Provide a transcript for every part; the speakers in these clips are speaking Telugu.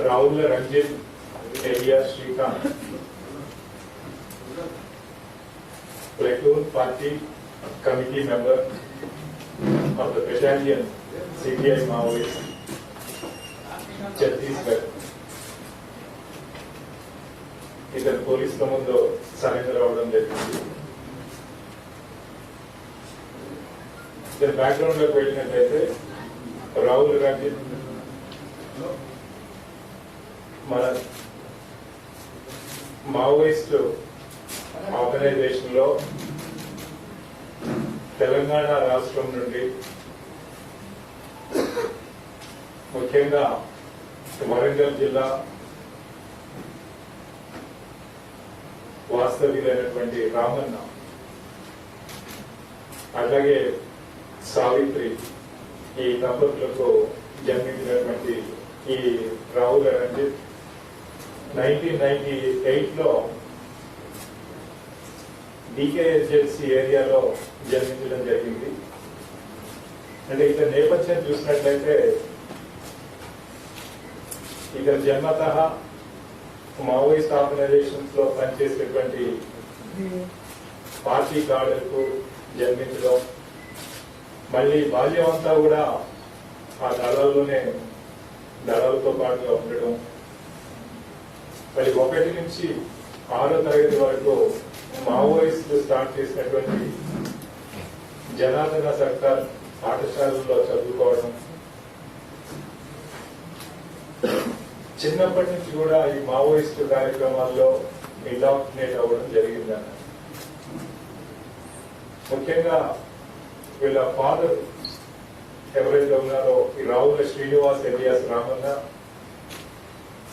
Rahul Ranjit alias Shrikant, platoon party committee member of the battalion CPI Maoist, Chhattisgarh. इधर पुलिस ముందు సరెండర్ అవడం జరిగింది. ఇద్దరు బ్యాక్గ్రౌండ్ లోకి వెళ్ళినట్లయితే రాహుల్ రంజిత్ మన మావోయిస్ట్ ఆర్గనైజేషన్ లో తెలంగాణ రాష్ట్రం నుండి ముఖ్యంగా వరంగల్ జిల్లా వాస్తవ్యులైనటువంటి రామన్న, అలాగే సావిత్రి ఈ దంపతులకు జన్మించినటువంటి ఈ రాహుల్ రంజిత్ 1998 లో DKSJC ఏరియాలో జన్మించడం జరిగింది. అంటే ఇతని నేపథ్యం చూసినట్లయితే ఇతని జన్మతః మావోయిస్ట్ ఆర్గనైజేషన్స్ లో పనిచేసేటువంటి పార్టీ కార్డులకు జన్మించడం, మళ్ళీ బాల్యం అంతా కూడా ఆ దళాల్లోనే దళాలతో పాటుగా ఉండడం, మళ్ళీ 1 నుంచి 6వ తరగతి వరకు మావోయిస్టులు స్టార్ట్ చేసినటువంటి జనార్దన సర్కార్ పాఠశాలల్లో చదువుకోవడం, చిన్నప్పటి నుంచి కూడా ఈ మావోయిస్టు కార్యక్రమాల్లో ఇండాక్టినేట్ అవ్వడం జరిగిందన్న. ముఖ్యంగా వీళ్ళ ఫాదర్ ఎవరైతే ఉన్నారో ఈ రావుల శ్రీనివాస్ ఎలియాస్ రామన్న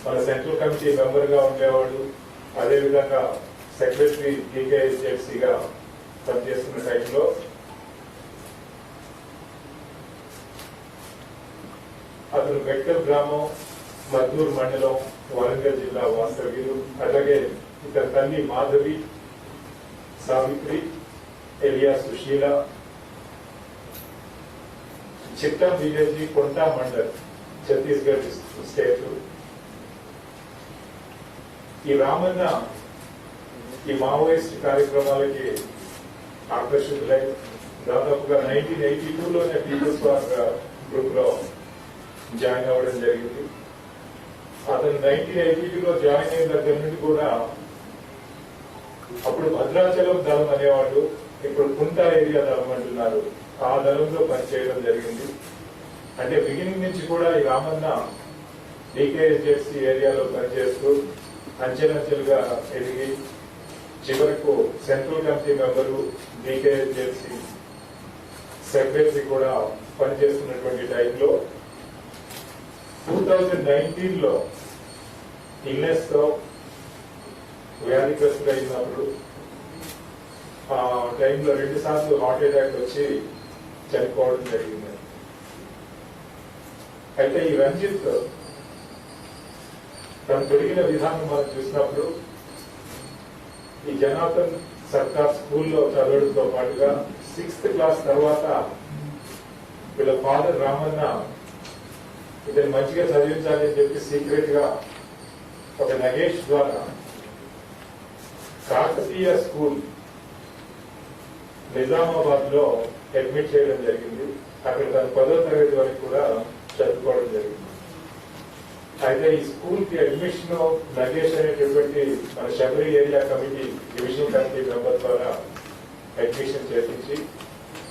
మన సెంట్రల్ కమిటీ మెంబర్ గా ఉండేవాడు. అదేవిధంగా సెక్రటరీ DKSJCగా పనిచేస్తున్న టైంలో అతను బెక్కల్ గ్రామం, మద్దూరు మండలం, వరంగల్ జిల్లా వాస్తవ్యులు. అలాగే ఇతని తల్లి మాధవి, సావిత్రి ఎలియాస్ సుశీల, చిట్టం విలేజ్, కొంటా మండల్, ఛత్తీస్గఢ్ స్టేట్. ఈ రామన్న ఈ మావోయిస్ట్ కార్యక్రమాలకి ఆకర్షితులై దాదాపుగా 1982లోనే పీపుల్స్ వార్ గ్రూప్ లో జాయిన్ అవ్వడం జరిగింది. అతను 1982లో జాయిన్ అయిన దగ్గర నుండి కూడా అప్పుడు భద్రాచలం దళం అనేవాడు, ఇప్పుడు కుంటా ఏరియా దళం అంటున్నారు, ఆ దళంలో పనిచేయడం జరిగింది. అంటే బిగినింగ్ నుంచి కూడా ఈ రామన్న DKSJC ఏరియాలో పనిచేస్తూ అంచెలంచెలుగా ఎదిగి చివరకు central committee member, DKSJC secretary కూడా పనిచేస్తున్నటువంటి టైంలో 2019లో ఇల్నెస్ తో వ్యాధిగ్రస్తుడైనప్పుడు ఆ టైంలో 2 సార్లు హార్ట్ అటాక్ వచ్చి చనిపోవడం జరిగింది. అయితే ఈ రంజిత్ తను పెరిగిన విధానం మనం చూసినప్పుడు ఈ జనార్దన్ సర్కార్ స్కూల్లో చదవడంతో పాటుగా 6th క్లాస్ తర్వాత వీళ్ళ ఫాదర్ రామన్న ఇతను మంచిగా చదివించాలని చెప్పి సీక్రెట్ గా ఒక నగేష్ ద్వారా కాకతీయ స్కూల్ నిజామాబాద్ లో అడ్మిట్ చేయడం జరిగింది. అక్కడ తన 10వ తరగతి వరకు కూడా చదువుకోవడం జరిగింది. అయితే ఈ స్కూల్ కి అడ్మిషన్ నగేష్ అనేటటువంటి మన Sabari area committee divisional committee member ద్వారా అడ్మిషన్ చేపించి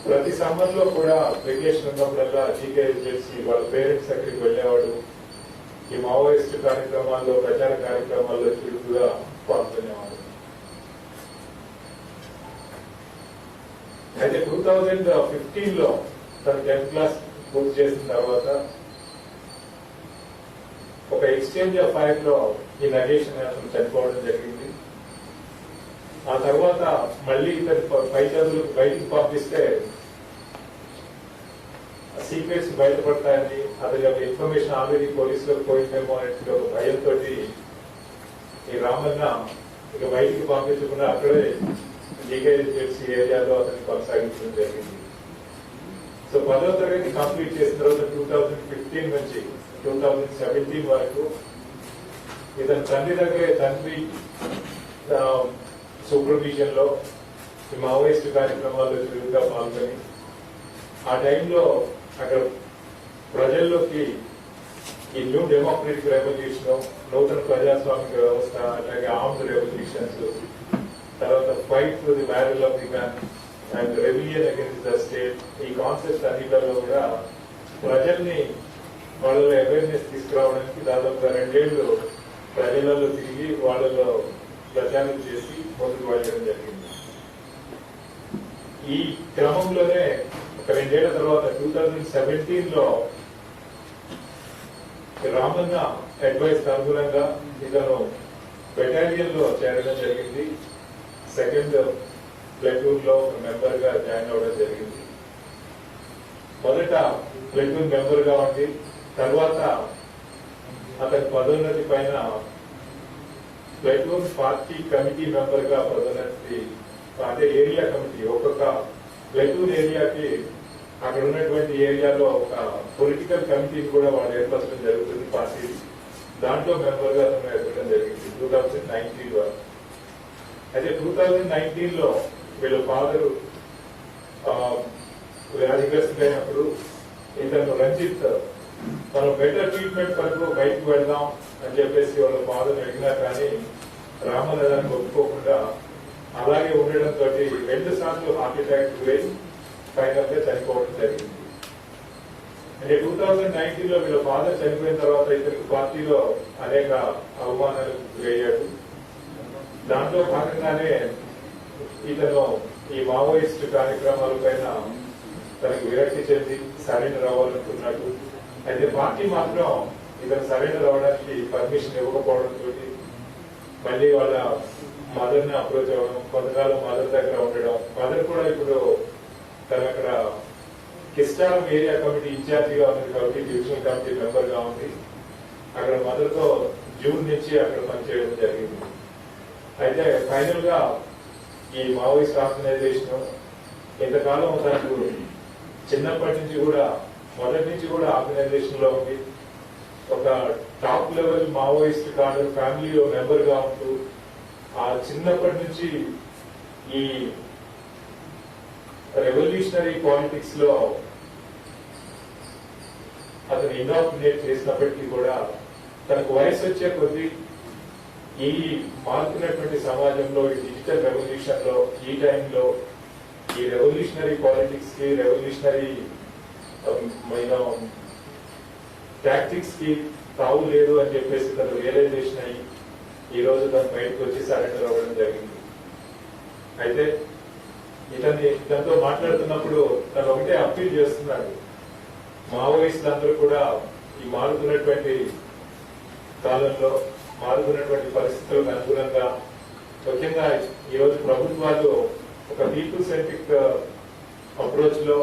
ప్రతి సమ్మర్ లో కూడా వెకేషన్ ఉన్నప్పుడల్లా జీకేఎస్జెడ్సీ వాళ్ళ పేరెంట్స్ అక్కడికి వెళ్లేవాడు. ఈ మావోయిస్ట్ కార్యక్రమాల్లో ప్రచార కార్యక్రమాల్లో చురుకుగా పాల్గొనేవాడు. అయితే 2015 లో తన 10th క్లాస్ పూర్తి చేసిన తర్వాత ఒక ఎక్స్చేంజ్ ఆఫ్ ఫైర్ లో ఈ నగేష్ అతను చనిపోవడం జరిగింది. ఆ తర్వాత మళ్ళీ ఇతను పై చదువులకు బయటికి పంపిస్తే సీక్రెట్స్ బయటపడతాయని, అతని యొక్క ఇన్ఫర్మేషన్ ఆల్రెడీ పోలీసులకు పోయిందేమో అనే ఒక భయంతో ఈ రామన్న ఇక బయటికి పంపించకుండా అక్కడే జీకేఎస్జెడ్సీ ఏరియాలో అతన్ని కొనసాగించడం జరిగింది. సో 10వ తరగతి కంప్లీట్ చేసిన తర్వాత 2015 నుంచి 2017 వరకు ఇతని తండ్రి దగ్గరే తండ్రి సూపర్విజన్ లో ఈ మావోయిస్ట్ కార్యక్రమాల్లో చురుకుగా పాల్గొని ఆ టైంలో అక్కడ ప్రజల్లోకి ఈ న్యూ డెమోక్రటిక్ రెవల్యూషన్, నూతన ప్రజాస్వామిక వ్యవస్థ, అలాగే ఆర్మ్డ్ రెవల్యూషన్స్, తర్వాత fight for the battle of the gun and rebellion against the state, ఈ కాన్సెప్ట్స్ అన్నిటిలో కూడా ప్రజల్ని వాళ్ళలో అవేర్నెస్ తీసుకురావడానికి దాదాపుగా 2 ఏళ్లు ప్రజలలో తిరిగి వాళ్ళలో ప్రచారం చేసి ముందుకు వెళ్ళడం జరిగింది. ఈ క్రమంలోనే ఒక 2 ఏళ్ల తర్వాత 2017 లో రామన్న అడ్వైస్ అనుగుణంగా ఇతను బెటాలియన్ లో చేరడం జరిగింది. 2nd ప్లటూన్ లో మెంబర్ గా జాయిన్ అవ్వడం జరిగింది. మొదట ప్లటూన్ మెంబర్ గా ఉండి తర్వాత అతని పదోన్నతి పైన ప్లటూన్ పార్టీ కమిటీ మెంబర్ గా పదోన్నతి, అంటే ఏరియా కమిటీ, ఒక్కొక్క ప్లటూన్ ఏరియాకి అక్కడ ఉన్నటువంటి ఏరియాలో ఒక పొలిటికల్ కమిటీని కూడా వాళ్ళు ఏర్పరచడం జరుగుతుంది పార్టీ. దాంట్లో మెంబర్ గా అతను ఏర్పడడం జరిగింది 2019 వరకు. అయితే 2019 లో వీళ్ళ ఫాదరు వ్యాధిగ్రస్తుడైనప్పుడు ఇతను రంజిత్ మనం బెటర్ ట్రీట్మెంట్ వరకు బయటకు వెళ్దాం అని చెప్పేసి వాళ్ళ ఫాదర్ అడిగినా కానీ రామన్న దానికి ఒప్పుకోకుండా అలాగే ఉండడంతో 2 సార్లు హార్ట్ అటాక్ గురై ఫైనల్ గా చనిపోవడం జరిగింది. అంటే 2019 లో వీళ్ళ ఫాదర్ చనిపోయిన తర్వాత ఇతనికి పార్టీలో అనేక అవమానాలకు గురయ్యాడు. దాంట్లో భాగంగానే ఇతను ఈ మావోయిస్ట్ కార్యక్రమాల పైన తనకు విరక్తి చెంది సరెండర్ అవ్వాలనుకున్నాడు. అయితే పార్టీ మాత్రం ఇతను సరెండర్ అవ్వడానికి పర్మిషన్ ఇవ్వకపోవడంతో మళ్ళీ వాళ్ళ మదర్ ని అప్రోచ్ అవ్వడం, కొంతకాలం మదర్ దగ్గర ఉండడం. మదర్ కూడా ఇప్పుడు తన అక్కడ కిస్టారం ఏరియా కమిటీ ఇన్ఛార్జిగా ఉంది కాబట్టి డివిజనల్ కమిటీ మెంబర్ గా ఉంది. అక్కడ మదర్ తో జూన్ నుంచి అక్కడ పనిచేయడం జరిగింది. అయితే ఫైనల్ గా ఈ మావోయిస్ట్ ఆర్గనైజేషన్ ఇంతకాలం తనకు చిన్నప్పటి నుంచి కూడా మొదటి నుంచి కూడా ఆర్గనైజేషన్ లో ఉంది. ఒక టాప్ లెవెల్ మావోయిస్ట్ కాదు ఫ్యామిలీలో మెంబర్ గా ఉంటూ ఆ చిన్నప్పటి నుంచి ఈ రెవల్యూషనరీ పాలిటిక్స్ లో అతను ఇనాగ్రేట్ చేసినప్పటికీ కూడా తనకు వయసు వచ్చే కొద్దీ ఈ మారుతున్నటువంటి సమాజంలో ఈ డిజిటల్ రెవల్యూషన్ లో ఈ టైంలో ఈ రెవల్యూషనరీ పాలిటిక్స్ కి రెవల్యూషనరీ టాక్టిక్స్ కి తావు లేదు అని చెప్పేసి తను రియలైజేషన్ అయ్యి ఈ రోజు తను బయటకు వచ్చి సరెండర్ అవ్వడం జరిగింది. అయితే ఇతనితో మాట్లాడుతున్నప్పుడు తను ఒకటే అప్పీల్ చేస్తున్నాడు, మావోయిస్టులందరూ కూడా ఈ మారుతున్నటువంటి కాలంలో మారుతున్నటువంటి పరిస్థితులకు అనుగుణంగా ముఖ్యంగా ఈ రోజు ప్రభుత్వాలు ఒక పీపుల్ సెంట్రిక్ అప్రోచ్ లో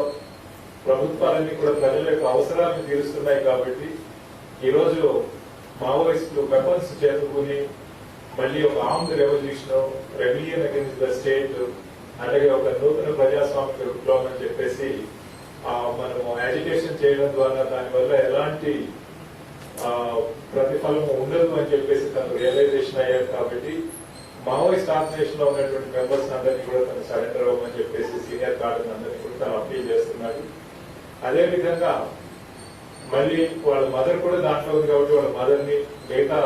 ప్రభుత్వాలన్నీ కూడా ప్రజల యొక్క అవసరాలను తీరుస్తున్నాయి. కాబట్టి ఈ రోజు మావోయిస్టులు వెపన్స్ చేరుకుని మళ్ళీ ఒక armed revolution, rebellion against the state, అలాగే ఒక నూతన ప్రజాస్వామిక విప్లవం అని చెప్పేసి మనము అజిటేషన్ చేయడం ద్వారా దానివల్ల ఎలాంటి ప్రతిఫలం ఉండదు అని చెప్పేసి తను రియలైజేషన్ అయ్యారు. కాబట్టి మావోయిస్ట్ ఆర్గనైజేషన్ లో ఉన్నటువంటి మెంబర్స్ అందరినీ కూడా తను సరెండర్ అవ్వమని చెప్పేసి సీనియర్ కార్డు అందరినీ కూడా తను అప్పీల్ చేస్తున్నాడు. అదేవిధంగా మళ్ళీ వాళ్ళ మదర్ కూడా దాంట్లో ఉంది కాబట్టి వాళ్ళ మదర్ ని మిగతా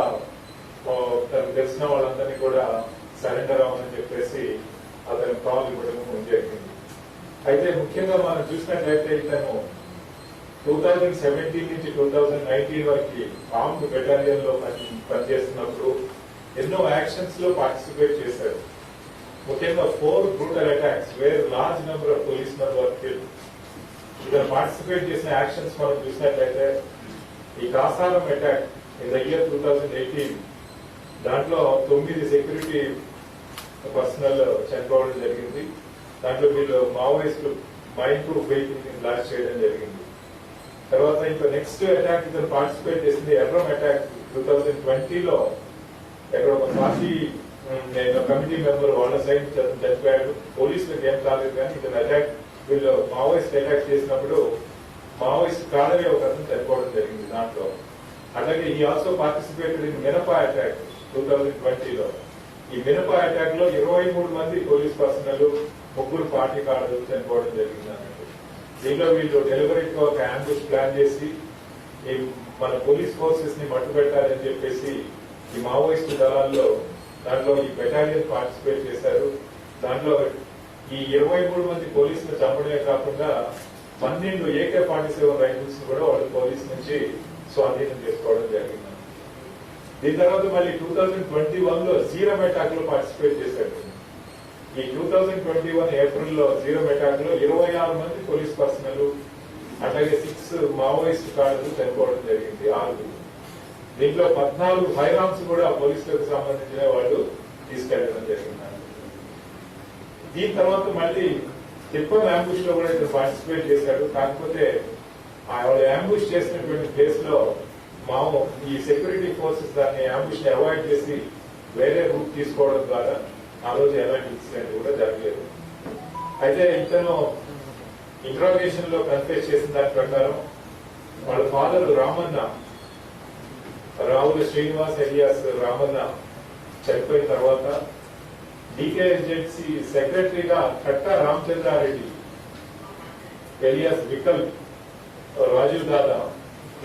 తనకు తెలిసిన వాళ్ళందరినీ కూడా సరెండర్ అవ్వమని చెప్పేసి అతను కాల్ ఇవ్వడం జరిగింది. అయితే ముఖ్యంగా మనం చూసినట్లయితే ఇతను 2017 నుంచి 2019 వరకు ఆర్మ్డ్ బెటాలియన్ లో పనిచేస్తున్నప్పుడు ఎన్నో యాక్షన్స్ లో పార్టిసిపేట్ చేశారు. ముఖ్యంగా 4 brutal attacks where large number of policemen were killed. ఇతను పార్టిసిపేట్ చేసిన యాక్షన్స్ మనం చూసినట్లయితే ఈ Kasaram attack in the year 2018 దాంట్లో 9 సెక్యూరిటీ పర్సనల్ చనిపోవడం జరిగింది. దాంట్లో వీళ్ళు మావోయిస్టులు మైండ్ ప్రూఫ్ వెహికల్ ని బ్లాస్ట్ చేయడం జరిగింది. తర్వాత ఇంకా నెక్స్ట్ అటాక్ ఇతను పార్టిసిపేట్ చేసింది ఎర్రం అటాక్ 2020లో. ఎక్కడ ఒక పార్టీ కమిటీ మెంబర్ వాళ్ళ సైడ్ చనిపోయాడు. పోలీసులకు ఏం కాలేదు కానీ ఇతను అటాక్ వీళ్ళు మావోయిస్ట్ అటాక్ చేసినప్పుడు మావోయిస్ట్ కాడవే ఒక అతను చనిపోవడం జరిగింది దాంట్లో. అలాగే ఈ ఆల్సో పార్టిసిపేటెడ్ ఇన్ మినపా అటాక్ 2020లో. ఈ మినపా అటాక్ లో 23 మంది పోలీస్ పర్సనల్ 3 పార్టీ కార్డులు చనిపోవడం జరిగింది అన్నట్టు. దీంట్లో వీళ్ళు డెలివరీట్ గా ఒక అంబుష్ ప్లాన్ చేసి ఈ మన పోలీస్ ఫోర్సెస్ ని మట్టుబెట్టాలని చెప్పేసి ఈ మావోయిస్టు దళాల్లో దాంట్లో ఈ బెటాలియన్ పార్టిసిపేట్ చేశారు. దాంట్లో ఈ 23 మంది పోలీసులు చంపడమే కాకుండా 12 AK-47 రైఫిల్స్ కూడా వాళ్ళు పోలీస్ నుంచి స్వాధీనం చేసుకోవడం జరిగింది. దీని తర్వాత మళ్ళీ 2021లో జీరం అటాక్ లో పార్టిసిపేట్ చేశారు. ఈ 2021 ఏప్రిల్లో జీరం అటాక్ లో 26 మంది పోలీస్ పర్సనల్ అట్లాగే 6 మావోయిస్ట్ కార్డులు చనిపోవడం జరిగింది. 6 దీంట్లో 14 ఫైర్ ఆర్మ్స్ కూడా పోలీసులకు సంబంధించిన వాళ్ళు తీసుకెళ్లడం జరిగింది. దీని తర్వాత మళ్ళీ తిప్పం అంబుష్ లో కూడా ఇతను పార్టిసిపేట్ చేశాడు. కాకపోతే వాళ్ళు అంబుష్ చేసినటువంటి ప్లేస్ లో ఈ సెక్యూరిటీ ఫోర్సెస్ దాన్ని అంబుష్ ని అవాయిడ్ చేసి వేరే రూట్ తీసుకోవడం ద్వారా ఆ రోజు ఎలాంటి ఇన్సిడెంట్ కూడా జరగలేదు. అయితే ఇతను ఇంట్రాగేషన్ లో కన్ఫెస్ చేసిన దాని ప్రకారం వాళ్ళ ఫాదర్ రామన్న, రావుల శ్రీనివాస్ ఎలియాస్ రామన్న చనిపోయిన తర్వాత డికేఎస్జెడ్సీ సెక్రటరీగా కట్టా రామచంద్రారెడ్డి ఎలియాస్ వికల్ రాజీవ్ దాదా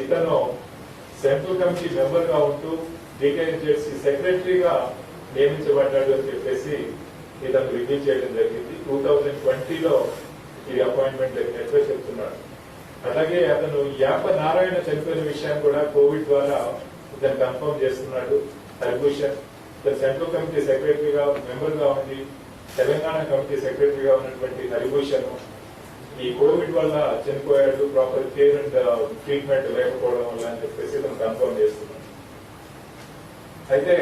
ఇతను సెంట్రల్ కమిటీ మెంబర్ గా ఉంటూ డికేఎస్జెడ్సీ సెక్రటరీగా నియమించబడ్డాడు అని చెప్పేసి ఇతను రివీల్ చేయడం జరిగింది. 2020లో ఈ అపాయింట్మెంట్ జరిగినట్లుగా చెప్తున్నాడు. అలాగే అతను యాప నారాయణ చనిపోయిన విషయాన్ని కూడా కోవిడ్ ద్వారా ఇతను కన్ఫర్మ్ చేస్తున్నాడు. హరిభూషణ్ ఇతను సెంట్రల్ కమిటీ సెక్రటరీగా మెంబర్ గా ఉంది. తెలంగాణ కమిటీ సెక్రటరీగా ఉన్నటువంటి హరిభూషణ్ ఈ కోవిడ్ వల్ల చనిపోయాడు, ప్రాపర్ కేర్ అండ్ ట్రీట్మెంట్ లేకపోవడం వల్ల అని చెప్పేసి ఇతను కన్ఫర్మ్ చేస్తున్నాడు. అయితే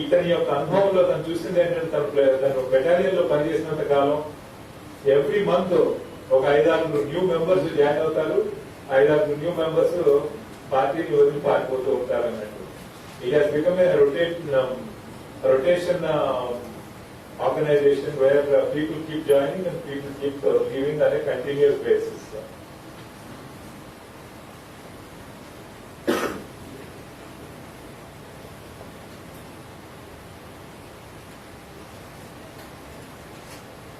ఇతని యొక్క అనుభవంలో తను చూసింది ఏంటంటే తను బెటాలియన్ లో పనిచేసినంత కాలం ఎవ్రీ మంత్ ఒక 5-6 న్యూ మెంబర్స్ జాయిన్ అవుతారు. 5-6 న్యూ మెంబర్స్ పార్టీని వదిలి పారిపోతూ ఉంటారు అన్నట్టు. It has become a rotation organization where people keep joining and people keep leaving on a continuous basis.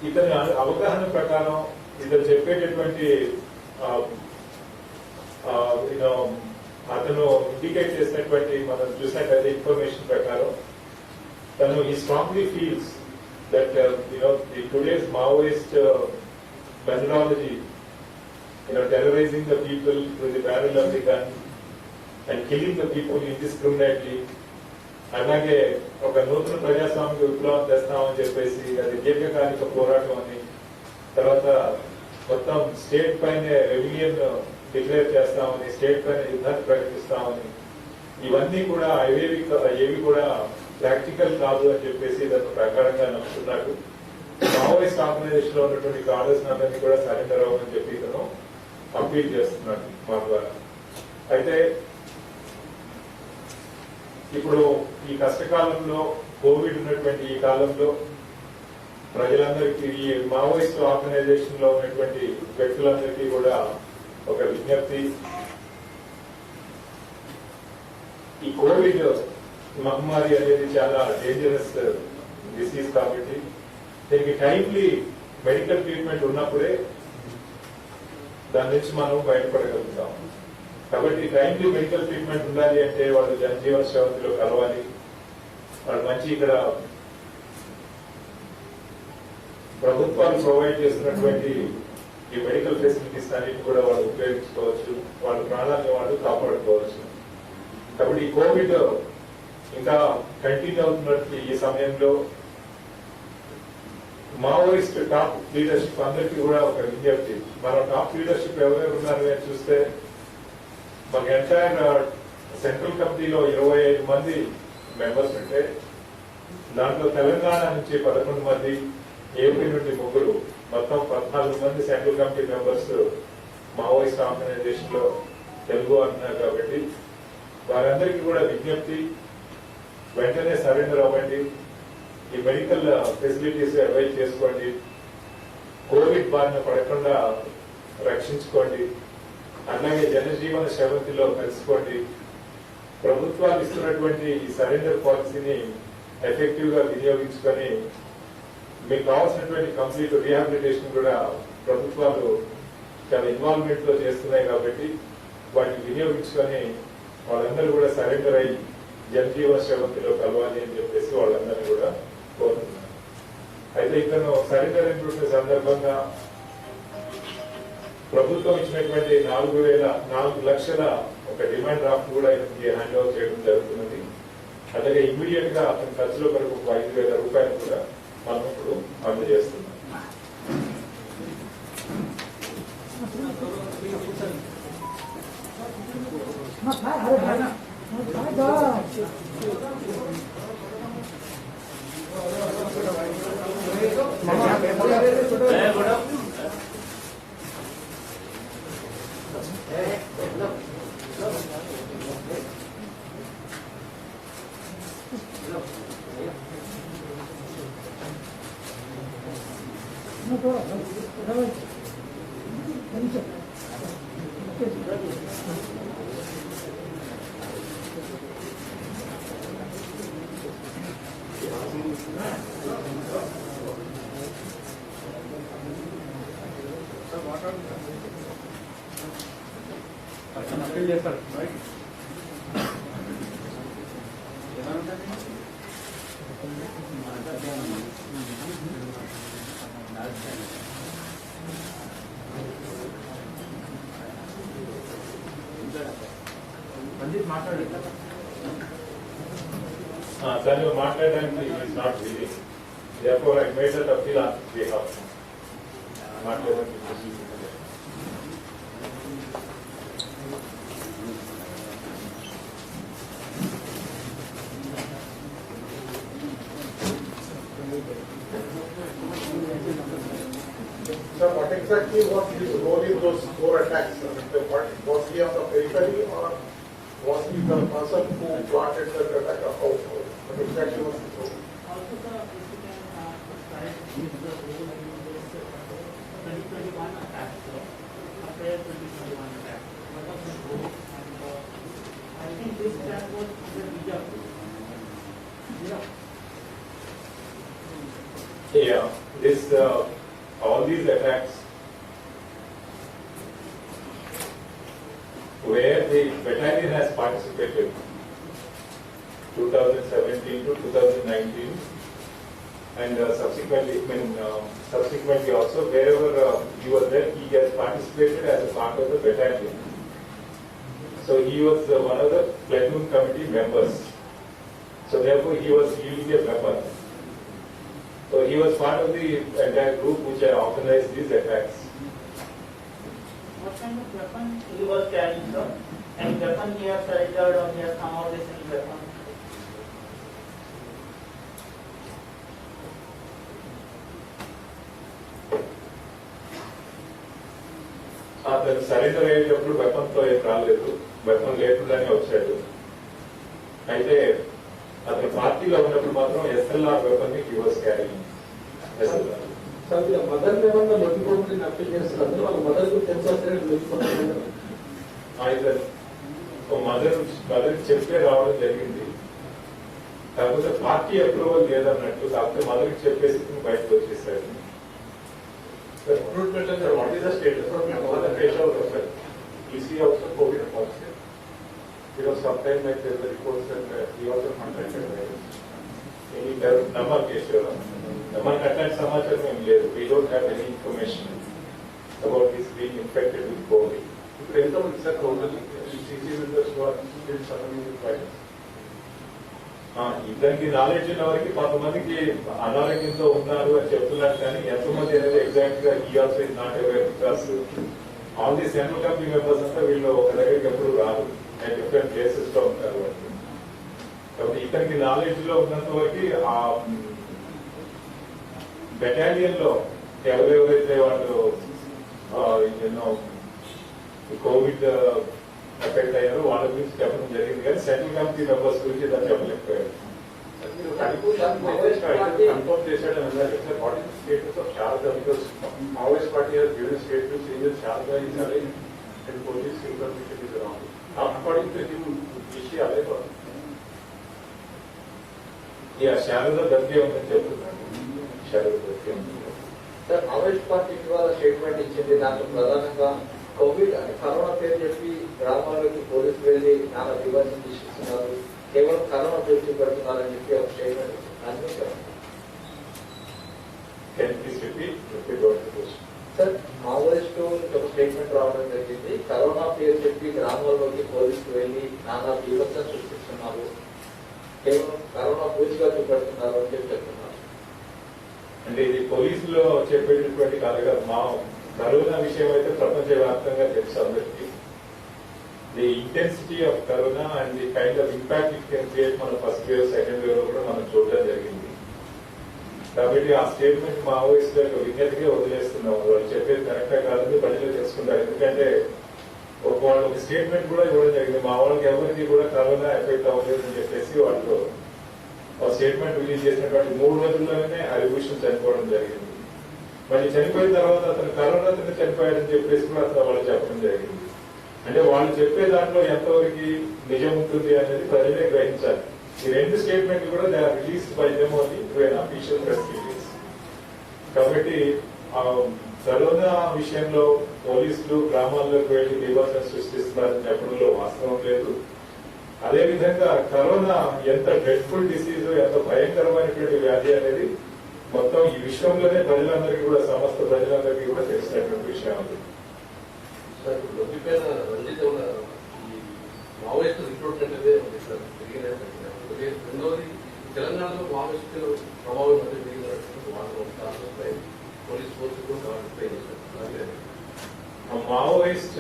ఇతని అవగాహన ప్రకారం ఇతను చెప్పేటటువంటి అతను ఇండికేట్ చేసినటువంటి మనం చూసినట్లయితే ఇన్ఫర్మేషన్ ప్రకారం తను ఈ strongly feels that the today's Maoist methodology, terrorizing the people with the barrel of the gun and killing the people indiscriminately, అలాగే ఒక నూతన ప్రజాస్వామిక విప్లవం చేస్తామని చెప్పేసి అది దీర్ఘకాలిక పోరాటం అని, తర్వాత మొత్తం స్టేట్ పైన రెవెన్యూన్ డిక్లేర్ చేస్తామని, స్టేట్ పైన యుద్ధాన్ని ప్రకటిస్తామని, ఇవన్నీ కూడా ఏవి కూడా ప్రాక్టికల్ కాదు అని చెప్పేసి దాని ప్రకారంగా నమ్ముతున్నాడు. మావోయిస్ట్ ఆర్గనైజేషన్ లో ఉన్నటువంటి కార్డర్స్ అందరినీ కూడా సరెండర్ అవ్వమని చెప్పి ఇతను అప్పీల్ చేస్తున్నాడు మా ద్వారా. అయితే ఇప్పుడు ఈ కష్టకాలంలో కోవిడ్ ఉన్నటువంటి ఈ కాలంలో ప్రజలందరికీ ఈ మావోయిస్ట్ ఆర్గనైజేషన్ లో ఉన్నటువంటి వ్యక్తులందరికీ కూడా ఒక విజ్ఞప్తి. ఈ కోవిడ్ మహమ్మారి అనేది చాలా డేంజరస్ డిసీజ్ కాబట్టి దీనికి టైమ్లీ మెడికల్ ట్రీట్మెంట్ ఉన్నప్పుడే దాని నుంచి మనం బయటపడగలుగుతాం. కాబట్టి టైమ్లీ మెడికల్ ట్రీట్మెంట్ ఉండాలి అంటే వాళ్ళు జనజీవన్ శ్రవంతిలో కలవాలి. వాళ్ళు మంచి ఇక్కడ ప్రభుత్వాలు ప్రొవైడ్ చేస్తున్నటువంటి ఈ మెడికల్ ఫెసిలిటీస్ అన్నిటి కూడా వాళ్ళు ఉపయోగించుకోవచ్చు, వాళ్ళ ప్రాణాన్ని వాళ్ళు కాపాడుకోవచ్చు. కాబట్టి ఈ కోవిడ్ ఇంకా కంటిన్యూ అవుతున్నట్టు ఈ సమయంలో మావోయిస్ట్ టాప్ లీడర్షిప్ అందరికీ కూడా ఒక విజ్ఞప్తి. మన టాప్ లీడర్షిప్ ఎవరెవరు ఉన్నారు అని చూస్తే మన ఎంటైర్ సెంట్రల్ కమిటీలో 25 మంది మెంబర్స్ ఉంటే దాంట్లో తెలంగాణ నుంచి 11 మంది, ఏపీ నుండి 3, మొత్తం 14 మంది central committee members Maoist organisation లో తెలుగు అంటున్నారు. కాబట్టి వారందరికీ కూడా విజ్ఞప్తి, వెంటనే సరెండర్ అవ్వండి, ఈ మెడికల్ ఫెసిలిటీస్ అవైల్ చేసుకోండి, కోవిడ్ బారిన పడకుండా రక్షించుకోండి, అలాగే జనజీవన శ్రవంతిలో కలుసుకోండి. ప్రభుత్వాలు ఇస్తున్నటువంటి ఈ సరెండర్ పాలసీని ఎఫెక్టివ్ గా వినియోగించుకొని మీకు కావాల్సినటువంటి కంప్లీట్ రీహాబిలిటేషన్ కూడా ప్రభుత్వాలు చాలా ఇన్వాల్వ్మెంట్ తో చేస్తున్నాయి. కాబట్టి వాటిని వినియోగించుకొని వాళ్ళందరూ కూడా సరెండర్ అయ్యి జనజీవన శ్రవంతిలో కలవాలి అని చెప్పేసి వాళ్ళందరినీ కూడా కోరుతున్నారు. అయితే ఇతను సరెండర్ అయినటువంటి సందర్భంగా ప్రభుత్వం ఇచ్చినటువంటి 4 లక్షల ఒక డిమాండ్ డ్రాఫ్ట్ కూడా హ్యాండ్ ఓవర్ చేయడం జరుగుతున్నది. అలాగే ఇమ్మీడియట్ గా అతని ఖర్చుల కొరకు 5,000 రూపాయలు కూడా మనం ఇప్పుడు అందజేస్తున్నాం. దాన్ని మాట్లాడడానికి is not willing. therefore I made that appeal on behalf. మాట్లాడడానికి Sir, what exactly was his role in those 4 attacks? Was he on the periphery or was he the person who plotted the attack of household? What exactly was his role? Also, sir, if you can correct the role in this 2021 attack, sir, April 2021 attack. What was the role? And I think this attack was the Bija. Yeah, this all these attacks where the battalion has participated 2017 to 2019 and subsequently also wherever he was there, he has participated as a part of the battalion. So he was one of the platoon committee members. So therefore he was using a weapon. So he was part of the entire group which had organized these attacks. What kind of weapon he was carrying, sir? And weapon he has surrendered or he has come out with any weapon? అతను సరెండర్ అయ్యేటప్పుడు వెపన్ తో ఏం రాలేదు, వెపన్ లేకుండానే వచ్చాడు. అయితే అతను పార్టీలో ఉన్నప్పుడు మాత్రం SLR వెపన్ ని హీ వాస్ క్యారింగ్. మదర్ ఏమన్నా లొంగిపోతుంది అప్పీల్ చేస్తున్నారు వాళ్ళ మదర్ కు తెలిసి లొంగిపోతున్నారు మదర్ చెప్పే రావడం జరిగింది. కాకపోతే పార్టీ అప్రూవల్ లేదన్నట్టు, కాకపోతే మదర్కి చెప్పేసి బయటకు వచ్చేసాడు. Recruitment and what is the status of Mother Teresa herself? Is he also COVID positive? Because sometimes like there were reports that he also contracted virus. మనకు అట్లాంటి సమాచారం ఏం లేదు. We don't have any information about his being infected with Covid. ఇప్పుడు ఎంతమంది sir total CC members still suffering with virus? ఇద్దరికి నాలెడ్జ్ ఉన్న వరకు కొంతమందికి అనారోగ్యంతో ఉన్నారు అని చెప్తున్నారు, కానీ ఎంతమంది అనేది ఎగ్జాక్ట్ గా ఈ also is not aware. Because all the central committee members అంతా వీళ్ళు ఒక దగ్గరికి ఎప్పుడు రారు, డిఫరెంట్ ప్లేసెస్ లో ఉంటారు. కాబట్టి ఇతనికి నాలెడ్జ్ లో ఉన్నంత వరకు ఆ బెటాలియన్ లో ఎవరెవరైతే వాళ్ళు ఎన్నో కోవిడ్ ఎఫెక్ట్ అయ్యారో వాళ్ళ గురించి చెప్పడం జరిగింది, కానీ సెంట్రల్ కమిటీ మెంబర్స్ గురించి దాన్ని చెప్పలేకపోయారు. కన్ఫర్మ్ చేశాడని అన్నారు. What is the status of Sharada? Because Maoist party has given statement saying Sharada is alive and police information is wrong. According to him is she alive? Sharada దర్గే ఉందని చెప్తున్నాను. శారద దర్గే ఉంది. సార్, మావోయిస్ట్ పార్టీ ఇవాళ స్టేట్మెంట్ ఇచ్చింది. దాంట్లో ప్రధానంగా కోవిడ్ అని కరోనా పేరు చెప్పి గ్రామాల్లోకి పోలీసులు వెళ్లి నానా విభజన తీసుకున్నారు, కేవలం కరోనా దృష్టి పెడుతున్నారని చెప్పి ఒక స్టేట్మెంట్ ఇచ్చింది. సార్, మావోయిస్టు ఒక స్టేట్మెంట్ రావడం జరిగింది. కరోనా పేరు చెప్పి గ్రామాల్లోకి పోలీసులు వెళ్లి నానా విభజన సృష్టిస్తున్నారు, కేవలం కరోనా పూర్తిగా చూపెడుతున్నారు అని చెప్పి చెప్తున్నారు. అంటే ఇది పోలీసులో చెప్పేటటువంటి కాదుగా. మా కరోనా విషయం అయితే ప్రపంచవ్యాప్తంగా తెలుసు అందరికీ. The intensity of corona and the kind of impact it can create మన ఫస్ట్ వేవ్ సెకండ్ వేవ్ లో కూడా మనం చూడడం జరిగింది. కాబట్టి ఆ స్టేట్మెంట్ మావోయిస్ట్ యొక్క విజ్ఞతగా వదిలేస్తున్నాం. వాళ్ళు చెప్పేది కరెక్టా కాదని ప్రజలు తెలుసుకుంటారు. ఎందుకంటే వాళ్ళు ఒక స్టేట్మెంట్ కూడా ఇవ్వడం జరిగింది, మా వాళ్ళకి ఎవరికి కూడా కరోనా ఎఫెక్ట్ అవ్వలేదు అని చెప్పేసి వాళ్ళు ఒక స్టేట్మెంట్ రిలీజ్ చేసినటువంటి 3 రోజుల్లోనే హరిభూషణ్ చనిపోవడం జరిగింది. మళ్ళీ చనిపోయిన తర్వాత అతను కరోనాతో చనిపోయాడని చెప్పేసి కూడా అతను వాళ్ళు చెప్పడం జరిగింది. అంటే వాళ్ళు చెప్పే దాంట్లో ఎంతవరకు నిజం ఉంటుంది అనేది ప్రజలే గ్రహించాలి. ఈ 2 స్టేట్మెంట్ కూడా they are released by them only to an official press release. కాబట్టి కరోనా విషయంలో పోలీసులు గ్రామాల్లోకి వెళ్లి విభజన సృష్టిస్తున్నారని చెప్పడంలో వాస్తవం లేదు. అదేవిధంగా కరోనా ఎంత డ్రెడ్ఫుల్ డిసీజ్, ఎంత భయంకరమైనటువంటి వ్యాధి అనేది మొత్తం ఈ విశ్వంలోనే ప్రజలందరికీ కూడా, సమస్త ప్రజలందరికీ కూడా తెలిసినటువంటి విషయం అది. సార్, ఇప్పుడు లొంగిపోయిన రంజిత్ ఈ మావోయిస్ట్ రిక్రూట్మెంట్ అనేది ఉంది సార్, పెరిగిన. రెండవది తెలంగాణలో మావోయిస్ట్ ప్రభావం అనేది పెరిగినటువంటి వాళ్ళపై పోలీస్ ఫోర్స్ కూడా మావోయిస్ట్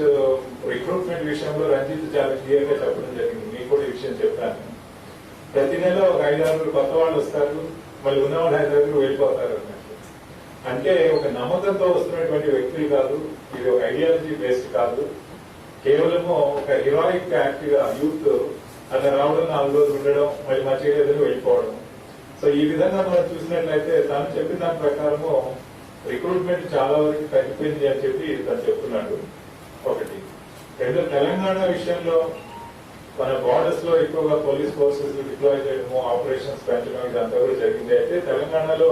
రిక్రూట్మెంట్ విషయంలో రంజిత్ చాలా క్లియర్ గా చెప్పడం జరిగింది. మీకు కూడా ఈ విషయం చెప్పాను. ప్రతి నెల ఒక 5-6 కొత్త వాళ్ళు వస్తారు, మళ్ళీ ఉన్నవాళ్ళు 5 వెళ్ళిపోతారు అన్నట్టు. అంటే ఒక నమ్మకంతో వస్తున్నటువంటి వ్యక్తులు కాదు, ఇది ఒక ఐడియాలజీ బేస్డ్ కాదు. కేవలము ఒక హిరాయిక్ యాక్ట్ గా యూత్ అలా రావడం, 4 రోజులు ఉండడం, మళ్ళీ మంచిగా లేదని వెళ్ళిపోవడం. సో ఈ విధంగా మనం చూసినట్లయితే తను చెప్పిన దాని ప్రకారము రిక్రూట్మెంట్ చాలా వరకు తగ్గిపోయింది అని చెప్పి తను చెప్తున్నాడు. ఒకటి. రెండు, తెలంగాణ విషయంలో మన బార్డర్స్ లో ఎక్కువగా పోలీస్ ఫోర్సెస్ డిప్లాయ్ చేయడము, ఆపరేషన్స్ పెంచడం ఇదంతా కూడా జరిగింది. అయితే తెలంగాణలో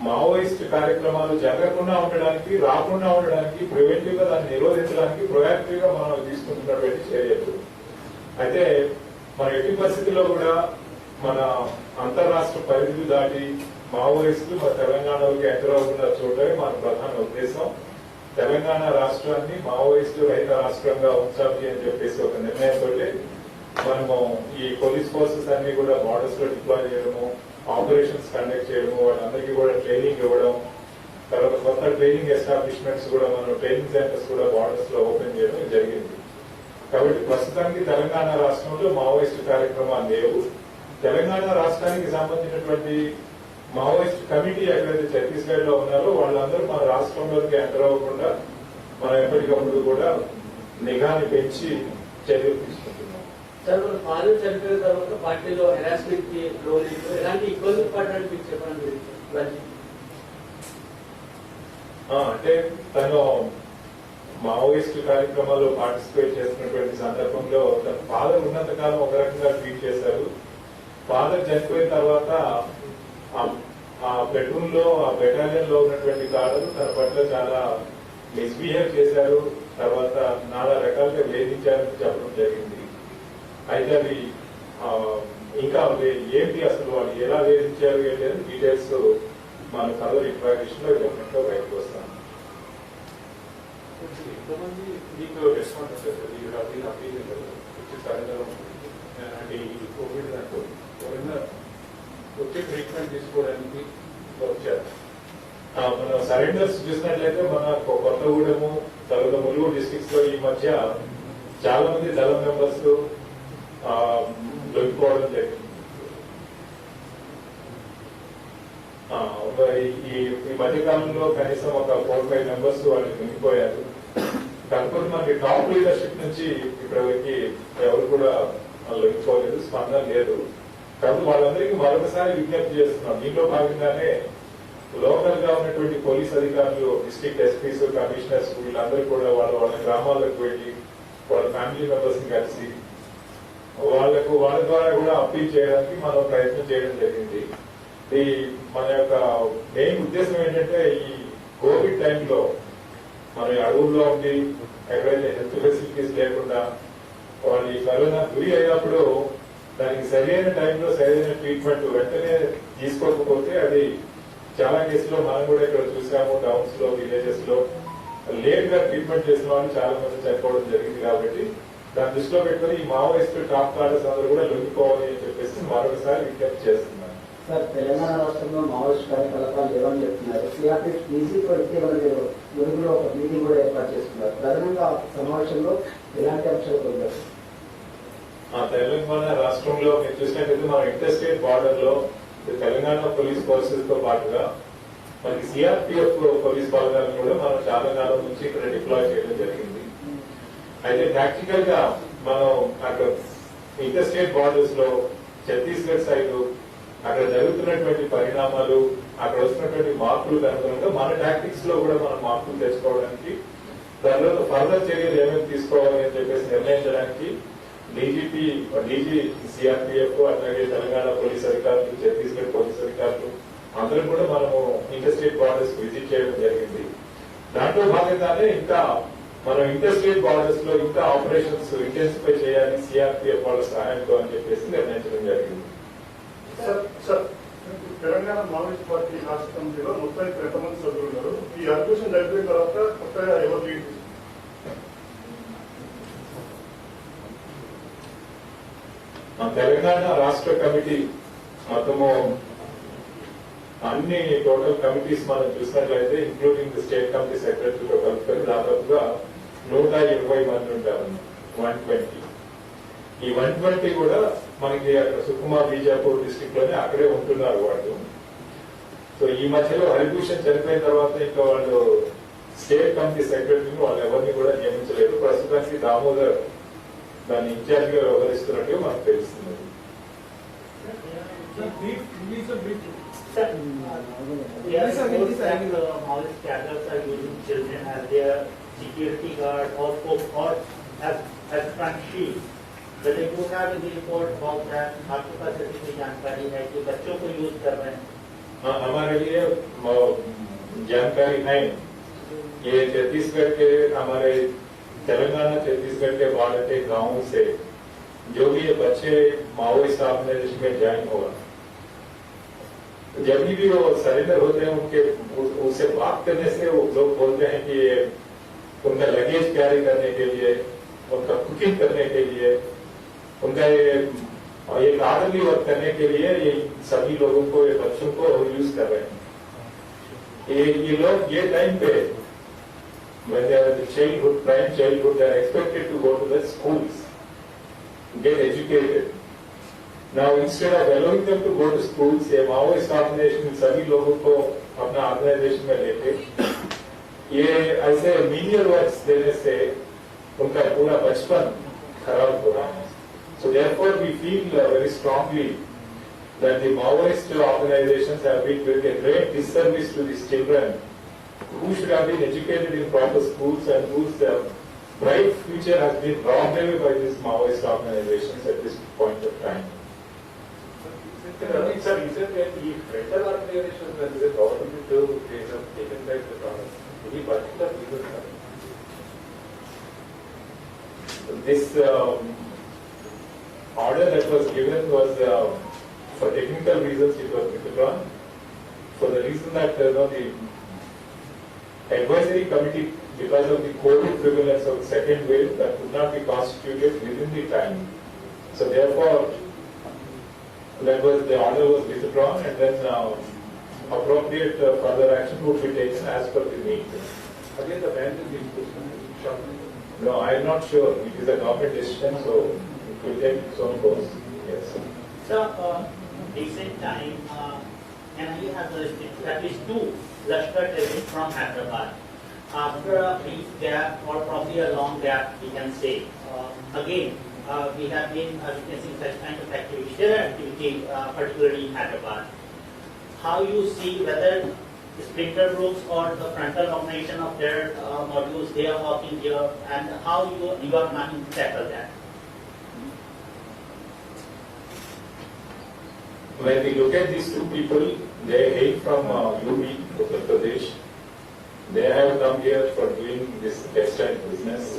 మావోయిస్ట్ కార్యక్రమాలు జరగకుండా ఉండడానికి, రాకుండా ఉండడానికి, ప్రివెంటివ్ గా దాన్ని నిరోధించడానికి ప్రొయాక్టివ్ గా మనం తీసుకుంటున్నటువంటి చర్యలు. అయితే మన ఎట్టి పరిస్థితుల్లో కూడా మన అంతర్రాష్ట్ర పరిధులు దాటి మావోయిస్టులు మన తెలంగాణలోకి ఎంటర్ అవ్వకుండా చూడటమే మన ప్రధాన ఉద్దేశం. తెలంగాణ రాష్ట్రాన్ని మావోయిస్టు రహిత రాష్ట్రంగా ఉంచాలి అని చెప్పేసి ఒక నిర్ణయంతో మనము ఈ పోలీస్ ఫోర్సెస్ అన్ని కూడా బార్డర్స్ లో డిప్లాయ్ చేయడము, ఆపరేషన్స్ కండక్ట్ చేయడము, వాళ్ళందరికీ కూడా ట్రైనింగ్ ఇవ్వడం, తర్వాత కొత్త ట్రైనింగ్ ఎస్టాబ్లిష్మెంట్స్ కూడా మనం ట్రైనింగ్ సెంటర్స్ కూడా బార్డర్స్ లో ఓపెన్ చేయడం జరిగింది. కాబట్టి ప్రస్తుతానికి తెలంగాణ రాష్ట్రంలో మావోయిస్టు కార్యక్రమాలు లేవు. తెలంగాణ రాష్ట్రానికి సంబంధించినటువంటి మావోయిస్ట్ కమిటీ ఎక్కడైతే ఛత్తీస్గఢ్ లో ఉన్నారో వాళ్ళందరూ మన రాష్ట్రంలోకి ఎంటర్ అవ్వకుండా మనం ఎప్పటికప్పుడు కూడా నిఘాని పెంచి చర్యలు తీసుకుంటున్నాం. సార్, ఫాదర్ చనిపోయిన తర్వాత పార్టీలో హెరాస్మెంట్ కి లోన్ ఎలాంటి ఇబ్బందులు పడడానికి మీకు చెప్పండి. అంటే తను మావోయిస్ట్ కార్యక్రమాల్లో పార్టిసిపేట్ చేస్తున్నటువంటి సందర్భంలో తన ఫాదర్ ఉన్నంత కాలం ఒక రకంగా ట్రీట్ చేశారు. ఫాదర్ చనిపోయిన తర్వాత ఆ ప్లెటూన్ లో ఆ బెటాలియన్ లో ఉన్నటువంటి కాడలు తన పట్ల చాలా మిస్బిహేవ్ చేశారు. తర్వాత నానా రకాలుగా వేధించారని చెప్పడం జరిగింది. అయితే అవి ఇంకా ఏంటి అసలు వాళ్ళు ఎలా వేధించారు ఏంటి అని డీటెయిల్స్ మన ఫర్దర్ ఇంట్రాగేషన్ లో డెఫినెట్ గా బయటకు వస్తాం. ఎంతమంది మీకు రెస్పాన్స్ వచ్చి సరెండర్ అంటే ఈ కోవిడ్ దాంట్లో ఎవరైనా వచ్చే ట్రీట్మెంట్ తీసుకోవడానికి వచ్చారు? మనం సరెండర్స్ చూసినట్లయితే మన కొత్తగూడెము తర్వాత ములుగు డిస్ట్రిక్ట్స్ లో ఈ మధ్య చాలా మంది దళం మెంబర్స్ దొరికిపోవడం జరిగింది. ఈ మధ్య కాలంలో కనీసం ఒక 4-5 మెంబర్స్ వాళ్ళు దొరికిపోయారు. కాకపోతే మనకి టాప్ లీడర్షిప్ నుంచి ఇప్పటివరకు ఎవరు కూడా లొంగిపోలేదు, స్పందన లేదు. కాబట్టి వాళ్ళందరికీ మరొకసారి విజ్ఞప్తి చేస్తున్నాం. దీంట్లో భాగంగానే లోకల్ గా ఉన్నటువంటి పోలీస్ అధికారులు, డిస్ట్రిక్ట్ ఎస్పీస్, కమిషనర్స్ వీళ్ళందరూ కూడా వాళ్ళ గ్రామాలకు వెళ్లి వాళ్ళ ఫ్యామిలీ మెంబర్స్ ని కలిసి వాళ్ళ ద్వారా కూడా అప్పీల్ చేయడానికి మనం ప్రయత్నం చేయడం జరిగింది. మన యొక్క మెయిన్ ఉద్దేశం ఏంటంటే ఈ కోవిడ్ టైంలో మన అడవుల్లో ఉండి ఎక్కడైతే హెల్త్ ఫెసిలిటీస్ లేకుండా వాళ్ళు ఈ కరోనా గురి అయినప్పుడు దానికి సరైన టైంలో సరైన ట్రీట్మెంట్ వెంటనే తీసుకోకపోతే అది చాలా కేసులో మనం కూడా ఇక్కడ చూసాము. టౌన్స్ లో, విలేజెస్ లో లేట్ గా ట్రీట్మెంట్ చేసిన వాళ్ళు చాలా మంది చనిపోవడం జరిగింది. కాబట్టి దాన్ని దృష్టిలో పెట్టుకుని ఈ మావోయిస్ట్ టాప్ కార్డర్స్ అందరూ కూడా లొంగిపోవాలి అని చెప్పేసి మరొకసారి విజ్ఞప్తి చేస్తున్నారు. సార్, తెలంగాణ రాష్ట్రంలో మావోయిస్ట్ కార్యకలాపాలు లేవని చెప్తున్నారు. సిఆర్పీఎఫ్ ఈజీతో ఇటీవల మీరు మురుగులో ఒక మీటింగ్ కూడా ఏర్పాటు చేస్తున్నారు. ప్రధానంగా సమావేశంలో ఎలాంటి అంశాలు పొందారు? తెలంగాణ రాష్ట్రంలో మీరు చూసినట్లయితే మన ఇంటర్ స్టేట్ బార్డర్ లో తెలంగాణ పోలీస్ ఫోర్సెస్ తో పాటుగా మనకి సిఆర్పీఎఫ్ పోలీస్ బలగాలను కూడా మనం చాలా కాలం నుంచి ఇక్కడ డిప్లాయ్ చేయడం జరిగింది. అయితే ప్రాక్టికల్ గా మనం అక్కడ ఇంటర్ స్టేట్ బార్డర్స్ లో ఛత్తీస్గఢ్ సైడ్ అక్కడ జరుగుతున్నటువంటి పరిణామాలు, అక్కడ వస్తున్నటువంటి మార్పులకు అనుగుణంగా మన టాక్టిక్స్ లో కూడా మనం మార్పులు తెచ్చుకోవడానికి, దానిలో ఫర్దర్ చర్యలు ఏమేమి తీసుకోవాలి అని చెప్పేసి నిర్ణయించడానికి డీజీ సిఆర్పీఎఫ్ అలాగే తెలంగాణ పోలీస్ అధికారులు, ఛత్తీస్గఢ్ పోలీస్ అధికారులు అందరం కూడా మనము ఇంటర్ స్టేట్ బార్డర్స్ విజిట్ చేయడం జరిగింది. దాంట్లో భాగంగానే ఇంకా మనం ఇంటర్ స్టేట్ బార్డర్స్ లో ఇంకా ఆపరేషన్స్ ఇంటెన్సిఫై చేయాలి సిఆర్పీఎఫ్ వాళ్ళ సహాయంతో అని చెప్పేసి నిర్ణయించడం జరిగింది. సార్, తెలంగాణ మావోయిస్ట్ పార్టీ రాష్ట్ర కమిటీలో మొత్తం 30 మంది సభ్యులు ఉన్నారు. ఈ అడ్మిషన్ అయిపోయిన తర్వాత కొత్తగా ఎవరు లీడ్ తెలంగాణ రాష్ట్ర కమిటీ మొత్తము అన్ని టోటల్ కమిటీస్ మనం చూసినట్లయితే ఇంక్లూడింగ్ ది స్టేట్ కమిటీ సెక్రటరీతో కలుపుకొని దాదాపుగా 120 మంది ఉంటారు. 120. ఈ 120 కూడా మనకి అక్కడ సుకుమా బీజాపూర్ డిస్ట్రిక్ట్ లోనే అక్కడే ఉంటున్నారు వాళ్ళు. సో ఈ మధ్యలో హరిభూషణ్ చనిపోయిన తర్వాత ఇంకా వాళ్ళు స్టేట్ కమిటీ సెక్రటరీని వాళ్ళు ఎవరిని కూడా నియమించలేదు. ప్రస్తుతానికి దామోదర్ దాన్ని ఇన్ఛార్జ్ గా వ్యవహరిస్తున్నట్టు మనకు తెలుస్తుంది. Maoist cadres are using children as their security guard or as front shield. But they do have any report about that? आपके पास ऐसी कोई जानकारी है कि बच्चों को यूज कर रहे हैं? हमारे लिए जानकारी है। ये छत्तीसगढ़ के हमारे तेलंगाना छत्तीसगढ़ के बॉर्डर के गाँव से जो भी ये बच्चे माओइस्ट ऑर्गेनाइजेशन में ज्वाइन हुआ, जब भी वो सरेंडर होते हैं उनके उनसे बात करने से वो लोग बोलते हैं कि उनका लगेज कैरी करने के लिए, उनका कुकिंग करने के लिए, उनका एक आर्डरली वर्क करने के लिए ये सभी लोगों को, ये बच्चों को यूज कर रहे हैं। ये लोग ये टाइम पे when they are the childhood, prime childhood, they are expected to go to the schools, get educated. Now instead of allowing them to go to schools, ये माओइस्ट ऑर्गेनाइजेशन सभी लोगों को अपना ऑर्गेनाइजेशन में लेके ये ऐसे मीनियल वर्क्स देने से उनका पूरा बचपन खराब हो रहा है. So therefore we feel very strongly that the Maoist organizations have been doing a great disservice to these children who should have been educated in proper schools and whose bright future has been robbed away by these Maoist organizations at this point of time. Sir, is it that the rental organizations and the government they have taken back the product? Any particular reason, sir? This order that was given was for technical reasons it was withdrawn. For the reason that the advisory committee, because of the COVID prevalence of the second wave, that could not be constituted within the time. So therefore, the order was withdrawn, and then appropriate further action would be taken as per the need. Again, the ban is being shut. No, I am not sure. It is a government decision, so it will take its own course. Yes. So, recent time, NIA has restricted at least 2 Lashkar terrorists from Hyderabad. After a brief gap or probably a long gap, we can say, again, we have been witnessing such kind of activity, terror activity, particularly in Hyderabad. How you see whether splinter groups or the frontal organization of their modules, they are working here, and how you are planning to tackle that? When we look at these 2 people, they hail from UP, Uttar Pradesh. They have come here for doing this textile business.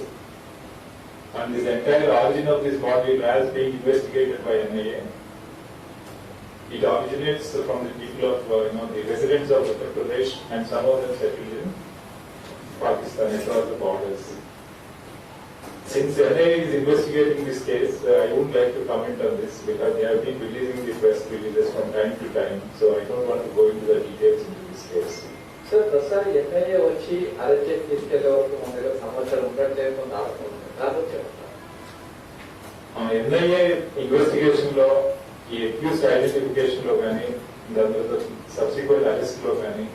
And this entire origin of this module has been investigated by NIA. It originates from the people of, the residents of Uttar Pradesh, and some of them settled in Pakistan across the borders. Since NIA is investigating this case, I wouldn't like to comment on this because they have been releasing the press releases from time to time. So I don't want to go into the details into this case. Sir ప్రసారి ఎన్ఐఏ వచ్చి అరెస్ట్ చేసి తీసుకెళ్లే వరకు మన దగ్గర సమాచారం ఉండట్లేదు కొంత ఆలోచన ఉంది. దాని చెప్తాను. NIA ఇన్వెస్టిగేషన్ లో ఈ అక్యూస్డ్ ఐడెంటిఫికేషన్ లో కానీ దాని తర్వాత సబ్సిక్వెంట్ అరెస్ట్ లో కానీ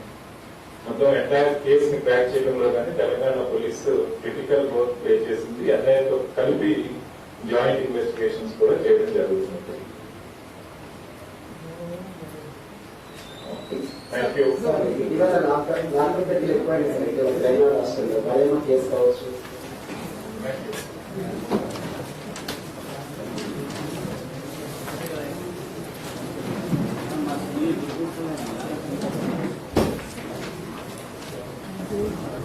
మొత్తం ఎంటైర్ కేసుని క్రాక్ చేయడంలో కానీ Telangana police critical role play చేసింది. NIAతో కలిపి జాయింట్ ఇన్వెస్టిగేషన్స్ కూడా చేయడం జరుగుతుంది. Thank you. ఇవాళ నాకు పెట్టి రిక్వైర్మెంట్ తెలంగాణ రాష్ట్రంలో భయమా కేసు కావచ్చు. Thank you. Thank you.